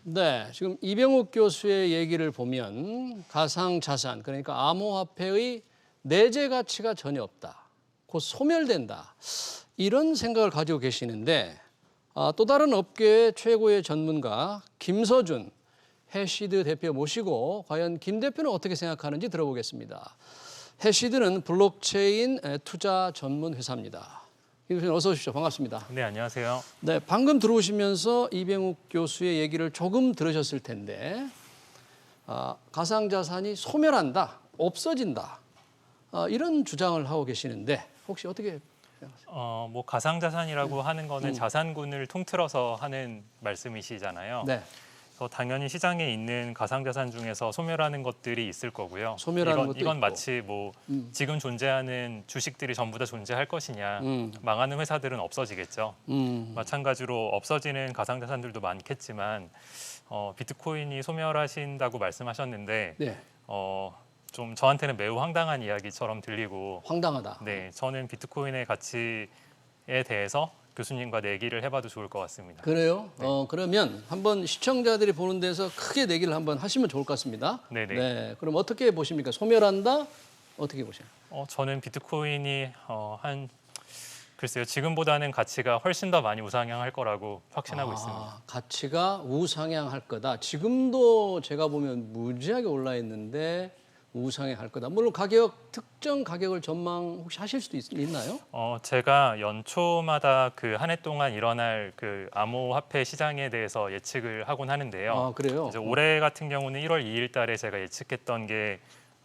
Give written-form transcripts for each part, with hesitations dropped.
네, 지금 이병욱 교수의 얘기를 보면 가상자산, 그러니까 암호화폐의 내재 가치가 전혀 없다. 곧 소멸된다. 이런 생각을 가지고 계시는데 또 다른 업계의 최고의 전문가 김서준 해시드 대표 모시고 과연 김 대표는 어떻게 생각하는지 들어보겠습니다. 해시드는 블록체인 투자 전문 회사입니다. 김 교수님 어서 오십시오. 반갑습니다. 네, 안녕하세요. 네, 방금 들어오시면서 이병욱 교수의 얘기를 조금 들으셨을 텐데 가상자산이 소멸한다, 없어진다 이런 주장을 하고 계시는데 혹시 어떻게 생각하세요? 뭐 가상자산이라고 하는 거는 자산군을 통틀어서 하는 말씀이시잖아요. 네, 그래서 당연히 시장에 있는 가상자산 중에서 소멸하는 것들이 있을 거고요. 소멸하는 것도 이건 있고. 마치 뭐 지금 존재하는 주식들이 전부 다 존재할 것이냐, 망하는 회사들은 없어지겠죠. 마찬가지로 없어지는 가상자산들도 많겠지만 비트코인이 소멸하신다고 말씀하셨는데 네, 좀 저한테는 매우 황당한 이야기처럼 들리고 황당하다. 네, 저는 비트코인의 가치에 대해서 교수님과 내기를 해봐도 좋을 것 같습니다. 그래요? 그러면 한번 시청자들이 보는 데서 크게 내기를 한번 하시면 좋을 것 같습니다. 네네. 네, 그럼 어떻게 보십니까? 소멸한다? 어떻게 보세요? 저는 비트코인이 글쎄요, 지금보다는 가치가 훨씬 더 많이 우상향할 거라고 확신하고 있습니다. 가치가 우상향할 거다. 지금도 제가 보면 무지하게 올라 있는데 우상향할 거다. 물론 특정 가격을 전망 혹시 하실 수도 있나요? 제가 연초마다 그 한 해 동안 일어날 그 암호화폐 시장에 대해서 예측을 하곤 하는데요. 아, 그래요? 그래서 올해 같은 경우는 1월 2일 달에 제가 예측했던 게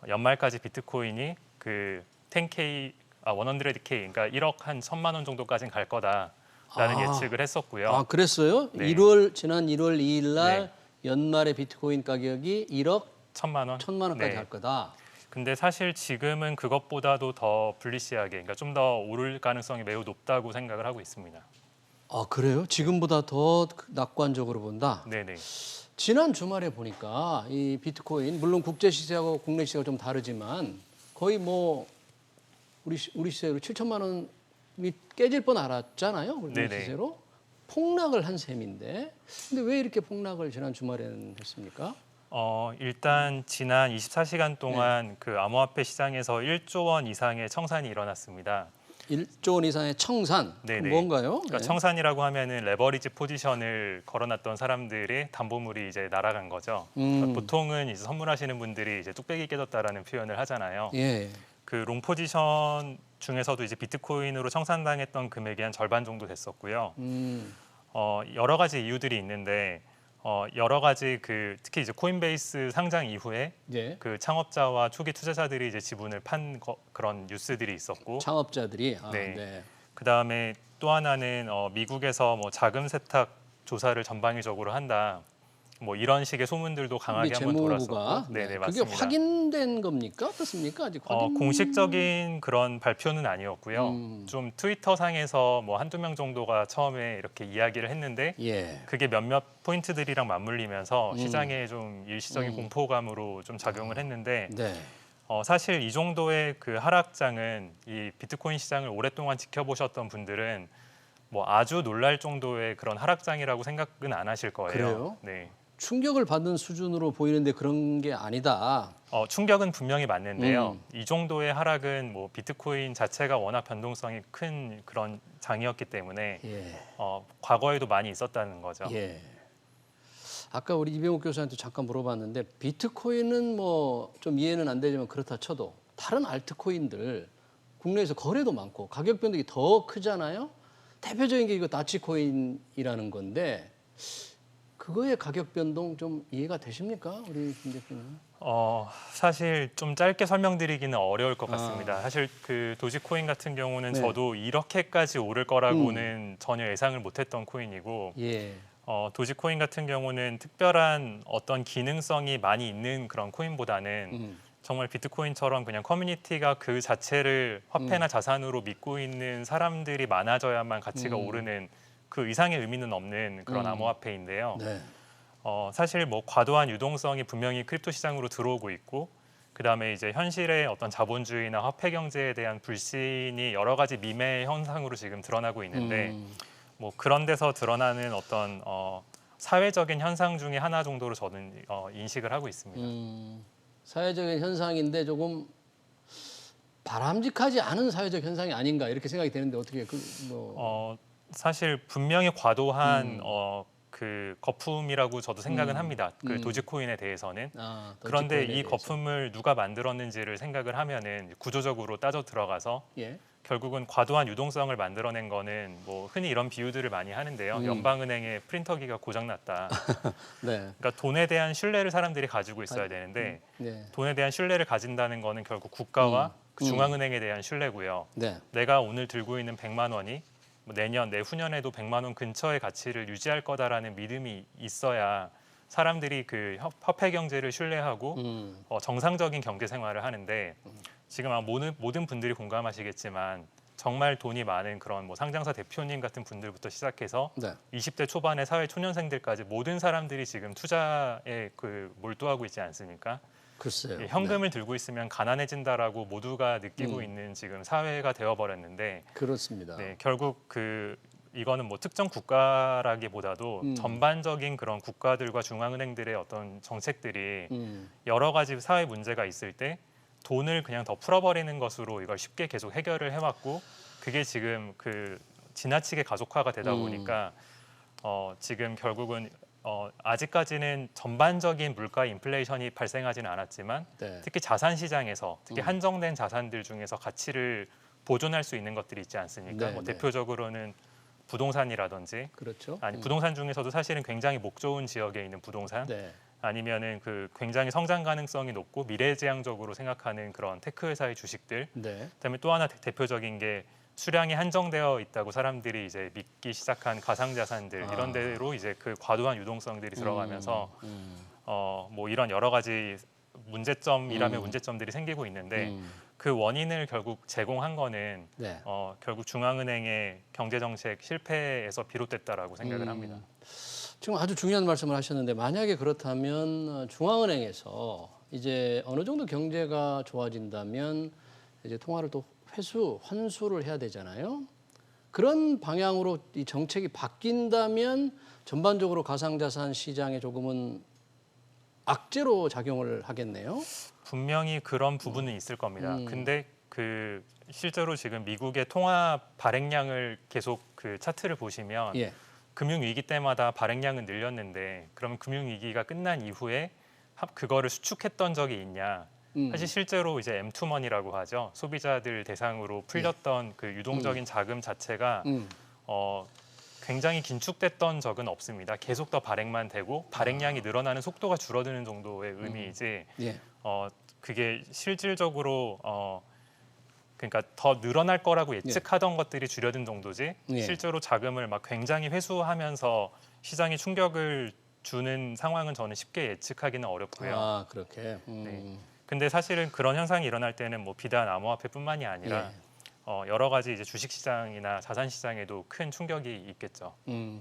연말까지 비트코인이 그 10K, 100K, 그러니까 1억 한 1,000만 원 정도까지는 갈 거다라는 예측을 했었고요. 아, 그랬어요? 네. 지난 1월 2일 날 네. 연말에 비트코인 가격이 1억 1,000만 원? 1,000만 원까지 네. 갈 거다. 근데 사실 지금은 그것보다도 더 불리시하게, 그러니까 좀 더 오를 가능성이 매우 높다고 생각을 하고 있습니다. 아, 그래요? 지금보다 더 낙관적으로 본다? 네네. 지난 주말에 보니까 이 비트코인, 물론 국제 시세하고 국내 시세가 좀 다르지만 거의 뭐 우리 시세로 7천만 원이 깨질 뻔 알았잖아요. 우리 네네. 시세로. 폭락을 한 셈인데. 근데 왜 이렇게 폭락을 지난 주말에는 했습니까? 일단 지난 24시간 동안 그 암호화폐 시장에서 1조 원 이상의 청산이 일어났습니다. 1조 원 이상의 청산. 네네. 뭔가요? 그러니까 네. 청산이라고 하면은 레버리지 포지션을 걸어놨던 사람들의 담보물이 이제 날아간 거죠. 그러니까 보통은 이제 선물하시는 분들이 이제 뚝배기 깨졌다라는 표현을 하잖아요. 예. 그 롱 포지션 중에서도 이제 비트코인으로 청산당했던 금액이 한 절반 정도 됐었고요. 여러 가지 이유들이 있는데 여러 가지 특히 이제 코인베이스 상장 이후에 예. 그 창업자와 초기 투자자들이 이제 지분을 그런 뉴스들이 있었고, 창업자들이 네. 네. 그다음에 또 하나는 미국에서 뭐 자금 세탁 조사를 전방위적으로 한다. 뭐 이런 식의 소문들도 강하게 한번 돌았었고, 네네 그게 맞습니다. 확인된 겁니까? 어떻습니까? 아직 확인. 공식적인 그런 발표는 아니었고요. 좀 트위터 상에서 뭐 한두 명 정도가 처음에 이렇게 이야기를 했는데 예. 그게 몇몇 포인트들이랑 맞물리면서 시장에 좀 일시적인 공포감으로 좀 작용을 했는데 네. 사실 이 정도의 그 하락장은 이 비트코인 시장을 오랫동안 지켜보셨던 분들은 뭐 아주 놀랄 정도의 그런 하락장이라고 생각은 안 하실 거예요. 그래요? 네. 충격을 받은 수준으로 보이는데 그런 게 아니다. 충격은 분명히 맞는데요. 이 정도의 하락은 뭐 비트코인 자체가 워낙 변동성이 큰 그런 장이었기 때문에 예. 과거에도 많이 있었다는 거죠. 예. 아까 우리 이병욱 교수한테 잠깐 물어봤는데 비트코인은 뭐 좀 이해는 안 되지만 그렇다 쳐도 다른 알트코인들 국내에서 거래도 많고 가격 변동이 더 크잖아요. 대표적인 게 이거 다치코인이라는 건데 그거의 가격 변동 좀 이해가 되십니까? 우리 김 대표님. 사실 좀 짧게 설명드리기는 어려울 것 같습니다. 사실 그 도지코인 같은 경우는 네. 저도 이렇게까지 오를 거라고는 전혀 예상을 못했던 코인이고 예. 도지코인 같은 경우는 특별한 어떤 기능성이 많이 있는 그런 코인보다는 정말 비트코인처럼 그냥 커뮤니티가 그 자체를 화폐나 자산으로 믿고 있는 사람들이 많아져야만 가치가 오르는 그 이상의 의미는 없는 그런 암호화폐인데요. 네. 사실 뭐 과도한 유동성이 분명히 크립토 시장으로 들어오고 있고 그다음에 이제 현실의 어떤 자본주의나 화폐 경제에 대한 불신이 여러 가지 미매 현상으로 지금 드러나고 있는데 뭐 그런 데서 드러나는 어떤 사회적인 현상 중에 하나 정도로 저는 인식을 하고 있습니다. 사회적인 현상인데 조금 바람직하지 않은 사회적 현상이 아닌가 이렇게 생각이 되는데 어떻게 사실 분명히 과도한 그 거품이라고 저도 생각은 합니다. 그 도지코인에 대해서는. 그런데 이 거품을 누가 만들었는지를 생각을 하면은 구조적으로 따져 들어가서 예. 결국은 과도한 유동성을 만들어낸 거는 뭐 흔히 이런 비유들을 많이 하는데요. 연방은행의 프린터기가 고장났다. 네. 그러니까 돈에 대한 신뢰를 사람들이 가지고 있어야 되는데 네. 돈에 대한 신뢰를 가진다는 거는 결국 국가와 그 중앙은행에 대한 신뢰고요. 네. 내가 오늘 들고 있는 100만 원이 뭐 내년, 내후년에도 100만 원 근처의 가치를 유지할 거다라는 믿음이 있어야 사람들이 그 화폐 경제를 신뢰하고 정상적인 경제 생활을 하는데 지금 아마 모든 분들이 공감하시겠지만 정말 돈이 많은 그런 뭐 상장사 대표님 같은 분들부터 시작해서 네. 20대 초반의 사회 초년생들까지 모든 사람들이 지금 투자에 그 몰두하고 있지 않습니까? 글쎄요. 현금을 들고 있으면 가난해진다라고 모두가 느끼고 있는 지금 사회가 되어버렸는데 그렇습니다. 네, 결국 이거는 뭐 특정 국가라기보다도 전반적인 그런 국가들과 중앙은행들의 어떤 정책들이 여러 가지 사회 문제가 있을 때 돈을 그냥 더 풀어버리는 것으로 이걸 쉽게 계속 해결을 해왔고 그게 지금 그 지나치게 가속화가 되다 보니까 지금 결국은 아직까지는 전반적인 물가 인플레이션이 발생하지는 않았지만 네. 특히 자산 시장에서 특히 한정된 자산들 중에서 가치를 보존할 수 있는 것들이 있지 않습니까? 네, 뭐 네. 대표적으로는 부동산이라든지 그렇죠. 부동산 중에서도 사실은 굉장히 목 좋은 지역에 있는 부동산 네. 아니면은 그 굉장히 성장 가능성이 높고 미래지향적으로 생각하는 그런 테크 회사의 주식들. 네. 그다음에 또 하나 대표적인 게 수량이 한정되어 있다고 사람들이 이제 믿기 시작한 가상자산들 이런 데로 이제 그 과도한 유동성들이 들어가면서 뭐 이런 여러 가지 문제점이라면 문제점들이 생기고 있는데 그 원인을 결국 제공한 거는 네. 결국 중앙은행의 경제정책 실패에서 비롯됐다라고 생각을 합니다. 지금 아주 중요한 말씀을 하셨는데 만약에 그렇다면 중앙은행에서 이제 어느 정도 경제가 좋아진다면 이제 통화를 또 환수를 해야 되잖아요. 그런 방향으로 이 정책이 바뀐다면 전반적으로 가상자산 시장에 조금은 악재로 작용을 하겠네요. 분명히 그런 부분은 있을 겁니다. 근데 그 실제로 지금 미국의 통화 발행량을 계속 그 차트를 보시면 예. 금융위기 때마다 발행량은 늘렸는데 그러면 금융위기가 끝난 이후에 그거를 수축했던 적이 있냐? 사실 실제로 이제 M2money라고 하죠. 소비자들 대상으로 풀렸던 그 유동적인 자금 자체가 굉장히 긴축됐던 적은 없습니다. 계속 더 발행만 되고 발행량이 늘어나는 속도가 줄어드는 정도의 의미이지 예. 그게 실질적으로 그러니까 더 늘어날 거라고 예측하던 것들이 줄어든 정도지 예. 실제로 자금을 막 굉장히 회수하면서 시장에 충격을 주는 상황은 저는 쉽게 예측하기는 어렵고요. 아, 그렇게. 네. 근데 사실은 그런 현상이 일어날 때는 뭐 비단 암호화폐뿐만이 아니라 여러 가지 이제 주식시장이나 자산시장에도 큰 충격이 있겠죠.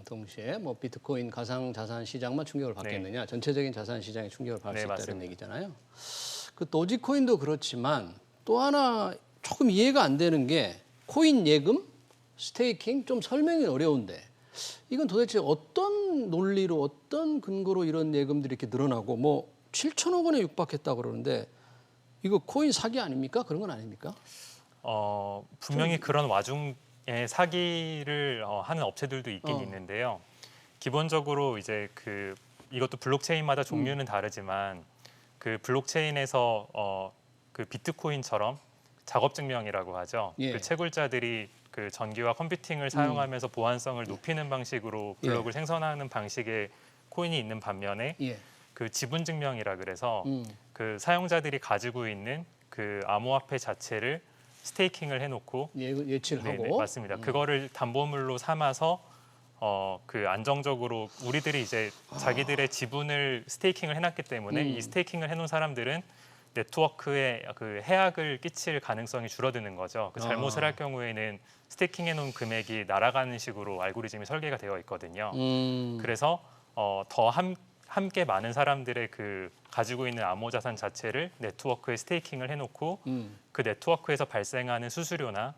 동시에 뭐 비트코인 가상 자산 시장만 충격을 받겠느냐, 전체적인 자산 시장에 충격을 받을 수 있다는 맞습니다. 얘기잖아요. 그 도지코인도 그렇지만 또 하나 조금 이해가 안 되는 게 코인 예금, 스테이킹 좀 설명이 어려운데 이건 도대체 어떤 논리로 어떤 근거로 이런 예금들이 이렇게 늘어나고 뭐 7천억 원에 육박했다고 그러는데 이거 코인 사기 아닙니까? 그런 건 아닙니까? 분명히 그런 와중에 사기를 하는 업체들도 있긴 있는데요. 기본적으로 이제 이것도 블록체인마다 종류는 다르지만 그 블록체인에서 그 비트코인처럼 작업 증명이라고 하죠. 예. 그 채굴자들이 그 전기와 컴퓨팅을 사용하면서 보안성을 높이는 방식으로 블록을 생성하는 방식의 코인이 있는 반면에 예. 그 지분 증명이라 그래서 그 사용자들이 가지고 있는 그 암호화폐 자체를 스테이킹을 해놓고 예치를 네네, 하고 맞습니다. 그거를 담보물로 삼아서 그 안정적으로 우리들이 이제 자기들의 지분을 스테이킹을 해놨기 때문에 이 스테이킹을 해놓은 사람들은 네트워크에 그 해악을 끼칠 가능성이 줄어드는 거죠. 그 잘못을 할 경우에는 스테이킹해놓은 금액이 날아가는 식으로 알고리즘이 설계가 되어 있거든요. 그래서 더 함께 많은 사람들의 그 가지고 있는 암호자산 자체를 네트워크에 스테이킹을 해놓고 그 네트워크에서 발생하는 수수료나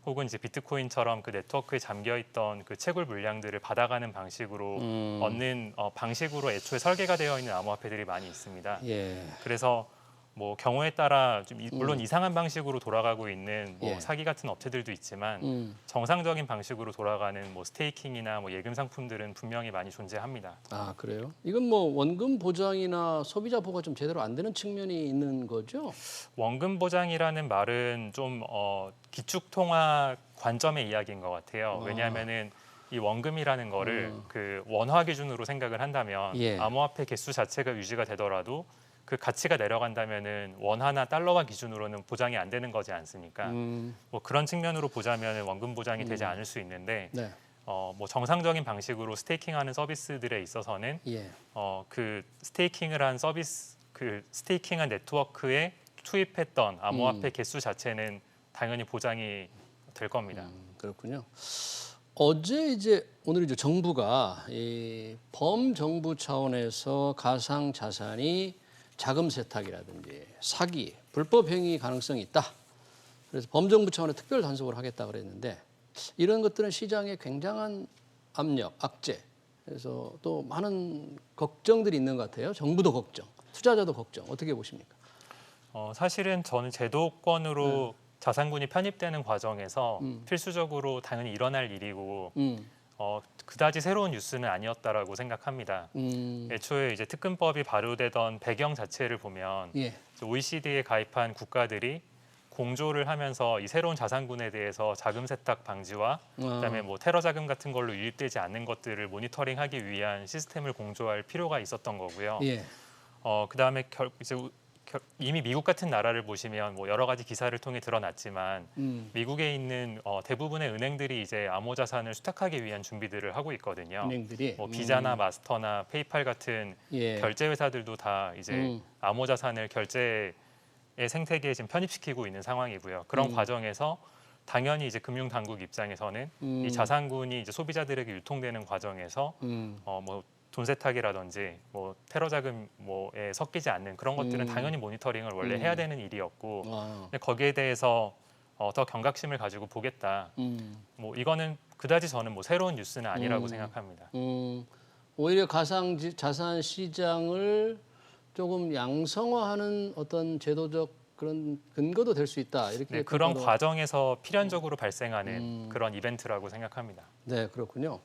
혹은 이제 비트코인처럼 그 네트워크에 잠겨 있던 그 채굴 물량들을 받아가는 방식으로 얻는 방식으로 애초에 설계가 되어 있는 암호화폐들이 많이 있습니다. 예. 그래서 뭐 경우에 따라 좀 물론 이상한 방식으로 돌아가고 있는 뭐 예. 사기 같은 업체들도 있지만 음. 정상적인 방식으로 돌아가는 뭐 스테이킹이나 뭐 예금 상품들은 분명히 많이 존재합니다. 아, 그래요? 이건 뭐 원금 보장이나 소비자 보호가 좀 제대로 안 되는 측면이 있는 거죠? 원금 보장이라는 말은 좀 기축 통화 관점의 이야기인 것 같아요. 왜냐하면은 이 원금이라는 거를 그 원화 기준으로 생각을 한다면 예. 암호화폐 개수 자체가 유지가 되더라도 그 가치가 내려간다면은 원화나 달러화 기준으로는 보장이 안 되는 거지 않습니까? 뭐 그런 측면으로 보자면 원금 보장이 되지 않을 수 있는데 네. 뭐 정상적인 방식으로 스테이킹하는 서비스들에 있어서는 예. 그 스테이킹을 한 서비스 그 스테이킹한 네트워크에 투입했던 암호화폐 개수 자체는 당연히 보장이 될 겁니다. 그렇군요. 어제 이제 오늘 이제 정부가 이 범정부 차원에서 가상 자산이 자금 세탁이라든지 사기, 불법 행위 가능성이 있다. 그래서 범정부 차원의 특별 단속을 하겠다 그랬는데 이런 것들은 시장에 굉장한 압력, 악재. 그래서 또 많은 걱정들이 있는 것 같아요. 정부도 걱정, 투자자도 걱정. 어떻게 보십니까? 사실은 저는 제도권으로 자산군이 편입되는 과정에서 필수적으로 당연히 일어날 일이고 그다지 새로운 뉴스는 아니었다라고 생각합니다. 애초에 이제 특근법이 발효되던 배경 자체를 보면 예. OECD에 가입한 국가들이 공조를 하면서 이 새로운 자산군에 대해서 자금 세탁 방지와 그다음에 뭐 테러 자금 같은 걸로 유입되지 않는 것들을 모니터링하기 위한 시스템을 공조할 필요가 있었던 거고요. 예. 그다음에 이제 이미 미국 같은 나라를 보시면 뭐 여러 가지 기사를 통해 드러났지만 미국에 있는 대부분의 은행들이 이제 암호 자산을 수탁하기 위한 준비들을 하고 있거든요. 은행들이 뭐 비자나 마스터나 페이팔 같은 예. 결제 회사들도 다 이제 암호 자산을 결제의 생태계에 지금 편입시키고 있는 상황이고요. 그런 과정에서 당연히 이제 금융 당국 입장에서는 이 자산군이 이제 소비자들에게 유통되는 과정에서 뭐 돈 세탁이라든지 뭐 테러 자금 뭐에 섞이지 않는 그런 것들은 당연히 모니터링을 원래 해야 되는 일이었고 근데 거기에 대해서 더 경각심을 가지고 보겠다. 뭐 이거는 그다지 저는 뭐 새로운 뉴스는 아니라고 생각합니다. 오히려 가상 자산 시장을 조금 양성화하는 어떤 제도적 그런 근거도 될 수 있다. 이렇게 네, 그런 평가로- 과정에서 필연적으로 발생하는 그런 이벤트라고 생각합니다. 네, 그렇군요.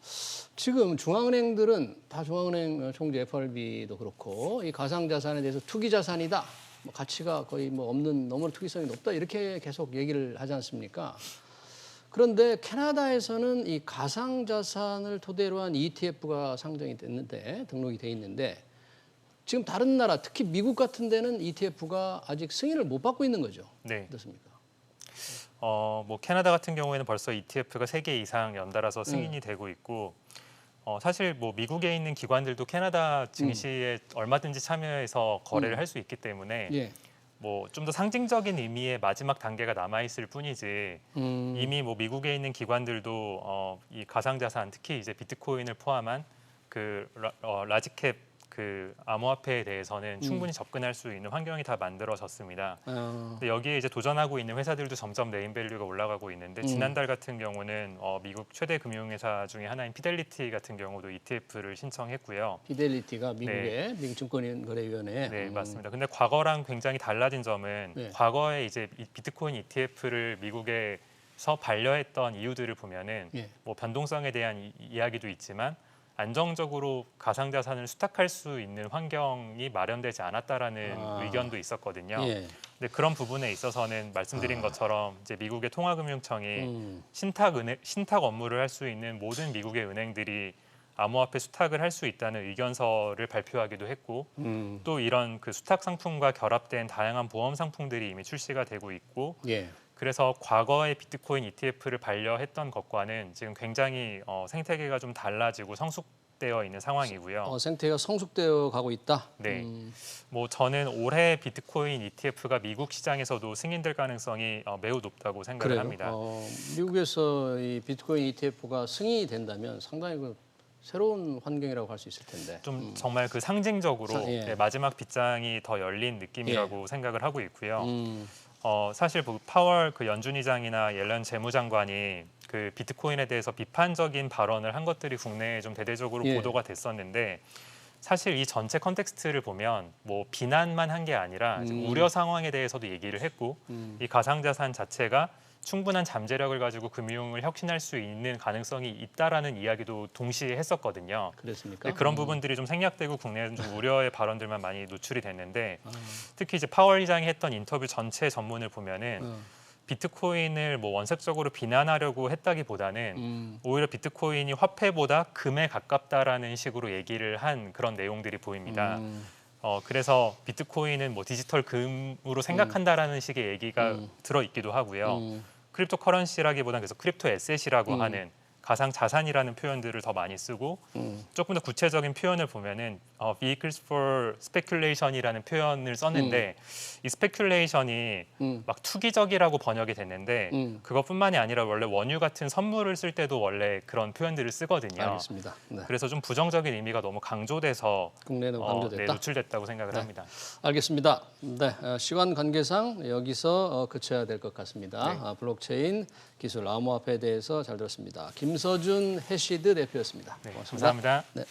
지금 중앙은행들은 다 중앙은행 총재 FRB도 그렇고 이 가상 자산에 대해서 투기 자산이다. 뭐 가치가 거의 뭐 없는 너무 투기성이 높다. 이렇게 계속 얘기를 하지 않습니까? 그런데 캐나다에서는 이 가상 자산을 토대로 한 ETF가 상정이 됐는데 등록이 돼 있는데 지금 다른 나라 특히 미국 같은 데는 ETF가 아직 승인을 못 받고 있는 거죠. 네. 어떻습니까? 뭐 캐나다 같은 경우에는 벌써 ETF가 3개 이상 연달아서 승인이 되고 있고 사실 뭐 미국에 있는 기관들도 캐나다 증시에 얼마든지 참여해서 거래를 할 수 있기 때문에 예. 뭐 좀 더 상징적인 의미의 마지막 단계가 남아 있을 뿐이지 이미 뭐 미국에 있는 기관들도 이 가상자산 특히 이제 비트코인을 포함한 그 라지캡 그 암호화폐에 대해서는 충분히 접근할 수 있는 환경이 다 만들어졌습니다. 근데 여기에 이제 도전하고 있는 회사들도 점점 네임밸류가 올라가고 있는데 지난달 같은 경우는 미국 최대 금융회사 중에 하나인 피델리티 같은 경우도 ETF를 신청했고요. 피델리티가 미국의 미국 증권거래위원회. 네, 맞습니다. 근데 과거랑 굉장히 달라진 점은 네. 과거에 이제 이 비트코인 ETF를 미국에서 반려했던 이유들을 보면은 예. 뭐 변동성에 대한 이야기도 있지만 안정적으로 가상자산을 수탁할 수 있는 환경이 마련되지 않았다라는 의견도 있었거든요. 예. 근데 그런 부분에 있어서는 말씀드린 것처럼 이제 미국의 통화금융청이 신탁 업무를 할 수 있는 모든 미국의 은행들이 암호화폐 수탁을 할 수 있다는 의견서를 발표하기도 했고 또 이런 그 수탁 상품과 결합된 다양한 보험 상품들이 이미 출시가 되고 있고 예. 그래서 과거의 비트코인 ETF를 반려했던 것과는 지금 굉장히 생태계가 좀 달라지고 성숙되어 있는 상황이고요. 생태가 성숙되어 가고 있다. 네, 뭐 저는 올해 비트코인 ETF가 미국 시장에서도 승인될 가능성이 매우 높다고 생각을 그래요. 합니다. 미국에서 이 비트코인 ETF가 승인이 된다면 상당히 그 새로운 환경이라고 할 수 있을 텐데. 좀 정말 그 상징적으로 예. 네, 마지막 빗장이 더 열린 느낌이라고 생각을 하고 있고요. 사실 파월 그 연준의장이나 옐런 재무장관이 그 비트코인에 대해서 비판적인 발언을 한 것들이 국내에 좀 대대적으로 예. 보도가 됐었는데 사실 이 전체 컨텍스트를 보면 뭐 비난만 한 게 아니라 지금 우려 상황에 대해서도 얘기를 했고 이 가상자산 자체가 충분한 잠재력을 가지고 금융을 혁신할 수 있는 가능성이 있다라는 이야기도 동시에 했었거든요. 그랬습니까? 근데 그런 부분들이 좀 생략되고 국내에는 좀 우려의 발언들만 많이 노출이 됐는데 특히 이제 파월 의장이 했던 인터뷰 전체 전문을 보면은 비트코인을 뭐 원색적으로 비난하려고 했다기보다는 오히려 비트코인이 화폐보다 금에 가깝다라는 식으로 얘기를 한 그런 내용들이 보입니다. 그래서 비트코인은 뭐 디지털 금으로 생각한다라는 식의 얘기가 들어 있기도 하고요. 크립토 커런시라기보다는 그래서 크립토 에셋이라고 하는 가상 자산이라는 표현들을 더 많이 쓰고 조금 더 구체적인 표현을 보면은 vehicles for speculation이라는 표현을 썼는데 이 speculation이 막 투기적이라고 번역이 됐는데 그것뿐만이 아니라 원래 원유 같은 선물을 쓸 때도 원래 그런 표현들을 쓰거든요. 알겠습니다. 네. 그래서 좀 부정적인 의미가 너무 강조돼서 국내는 네, 강조됐다. 노출됐다고 생각을 합니다. 알겠습니다. 네, 시간 관계상 여기서 그쳐야 될 것 같습니다. 네. 블록체인 기술 암호화폐에 대해서 잘 들었습니다. 김서준 해시드 대표였습니다. 네, 고맙습니다. 감사합니다. 네.